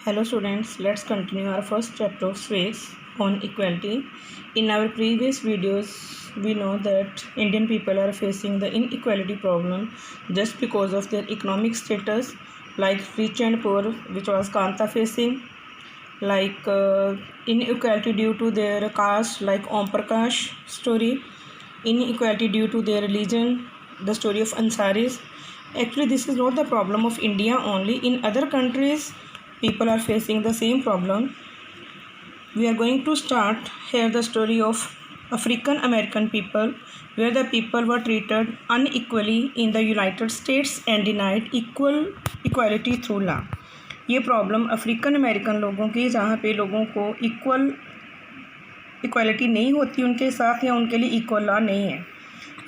Hello students, let's continue our first chapter of civics on equality. In our previous videos, we know that Indian people are facing the inequality problem just because of their economic status, like rich and poor, which was Kanta facing, like inequality due to their caste, like Om Prakash story, inequality due to their religion, the story of Ansaris. Actually, this is not the problem of India only. In other countries, people are facing the same problem. We are going to start here the story of African American people, where the people were treated unequally in the United States and denied equality through law. ये problem African American लोगों की, जहाँ पे लोगों को equality नहीं होती उनके साथ, या उनके लिए इक्वल लॉ नहीं है.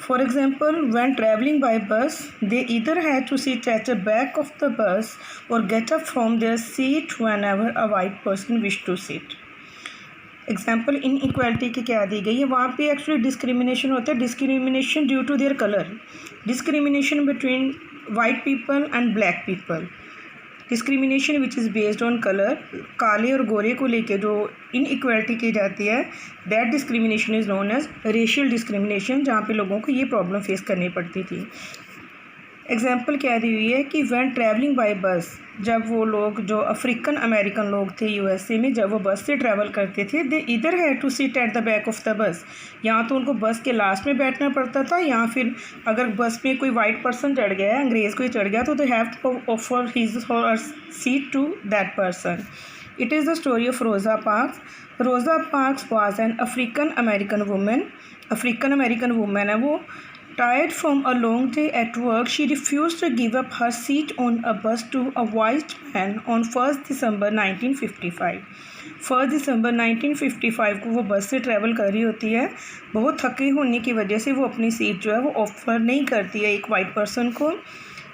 For example, when traveling by bus, they either had to sit at the back of the bus or get up from their seat whenever a white person wished to sit. Example inequality की क्या दी गई है, वहाँ पे actually discrimination होता है. Discrimination due to their colour, discrimination between white people and black people, discrimination which is based on colour. काले और गोरे को लेके जो इनइक्वालिटी की जाती है, that discrimination is known as racial discrimination, जहाँ पे लोगों को ये प्रॉब्लम फेस करनी पड़ती थी. एग्जाम्पल क्या दी हुई है कि व्हेन ट्रैवलिंग बाय बस, जब वो लोग जो अफ्रीकन अमेरिकन लोग थे यूएसए में, जब वो बस से ट्रैवल करते थे, दे इधर had to sit at the back of the bus. यहाँ तो उनको बस के लास्ट में बैठना पड़ता था, या फिर अगर बस में कोई वाइट पर्सन चढ़ गया, अंग्रेज़ कोई चढ़ गया, तो they have to offer his or seat to that person. It is the story of Rosa Parks. Rosa Parks was an African American woman. African American woman है वो. Tired from a long day at work, she refused to give up her seat on a bus to a white man on 1st December 1955. 1 दिसंबर 1955 को वो बस से travel कर रही होती है. बहुत थकी होने की वजह से वो अपनी सीट जो है वो ऑफर नहीं करती है एक वाइट पर्सन को.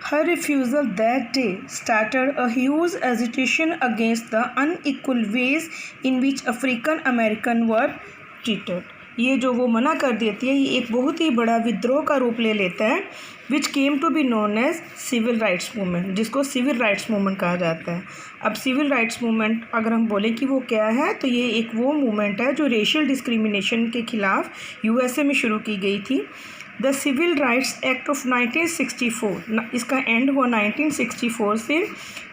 Her refusal that day started a huge agitation against the unequal ways in which African American were treated. ये जो वो मना कर देती है, ये एक बहुत ही बड़ा विद्रोह का रूप ले लेता है, which came to be known as civil rights movement, जिसको सिविल राइट्स मूवमेंट कहा जाता है. अब सिविल राइट्स मूवमेंट अगर हम बोलें कि वो क्या है, तो ये एक वो मूवमेंट है जो रेशियल डिस्क्रिमिनेशन के खिलाफ यूएसए में शुरू की गई थी. The civil rights act of 1964, इसका एंड हुआ 1964 से,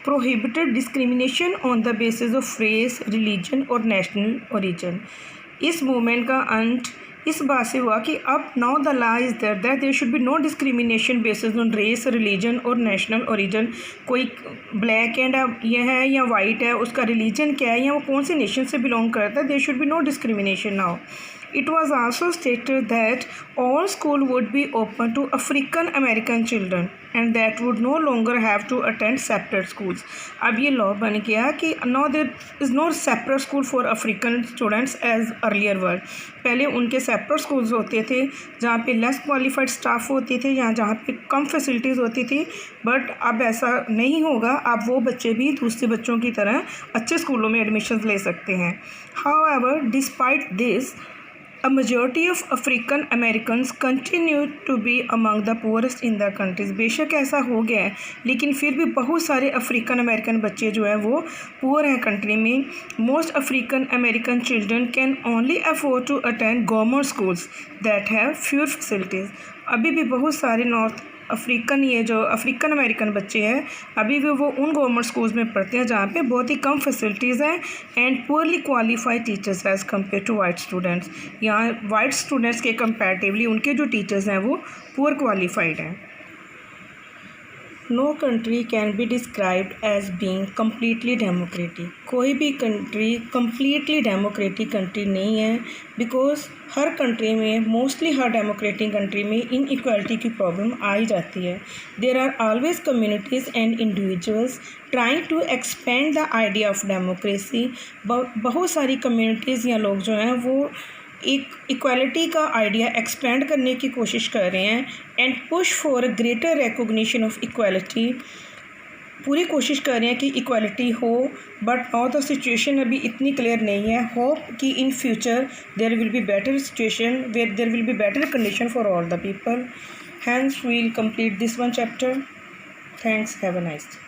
prohibited discrimination on the basis of race, religion और नेशनल ओरिजिन. इस मूवमेंट का अंत इस बात से हुआ कि अब now the law is that there should be no discrimination basis on race, religion और नेशनल ओरिजिन. कोई ब्लैक एंड ये है या वाइट है, उसका रिलीजन क्या है या वो कौन से नेशन से बिलोंग करता है, there should be no discrimination now. It was also stated that all school would be open to African American children and that would no longer have to attend separate schools. अब ये law बन गया कि now there is no separate school for African students as earlier were. पहले उनके separate schools होते थे जहाँ पे लेस क्वालिफाइड स्टाफ होते थे, या जहाँ पे कम फैसिलिटीज़ होती थी. बट अब ऐसा नहीं होगा, अब वो बच्चे भी दूसरे बच्चों की तरह अच्छे स्कूलों में एडमिशन ले सकते हैं. However, despite this, a majority of African Americans continue to be among the poorest in the countries. बेशक ऐसा हो गया है, लेकिन फिर भी बहुत सारे अफ्रीकन अमेरिकन बच्चे जो है वो पुअर हैं कंट्री में. Most African American children can only afford to attend government schools that have fewer facilities. अभी भी बहुत सारे नॉर्थ अफ्रीकन, ये जो अफ्रीकन अमेरिकन बच्चे हैं, अभी भी वो उन गवर्नमेंट स्कूल्स में पढ़ते हैं जहाँ पे बहुत ही कम फैसिलिटीज़ हैं and poorly qualified teachers as compare to white students. यहाँ वाइट स्टूडेंट्स के कंपैरेटिवली उनके जो टीचर्स हैं वो पुअर क्वालिफाइड हैं. No country can be described as being completely democratic. कोई भी कंट्री कम्प्लीटली डेमोक्रेटिक कंट्री नहीं है, बिकॉज हर कंट्री में, मोस्टली हर डेमोक्रेटिक कंट्री में इनइक्वालिटी की प्रॉब्लम आ ही जाती है. There are always communities and individuals trying to expand the idea of democracy. बहुत सारी कम्युनिटीज़ या लोग जो हैं वो एक इक्वालिटी का आइडिया एक्सपेंड करने की कोशिश कर रहे हैं and push for greater recognition of equality. पूरी कोशिश कर रहे हैं कि इक्वालिटी हो, बट नाउ द सिचुएशन अभी इतनी क्लियर नहीं है. होप कि in future there will be better situation where there will be better condition for all the people. Hence we will complete this one chapter. Thanks, have a nice day.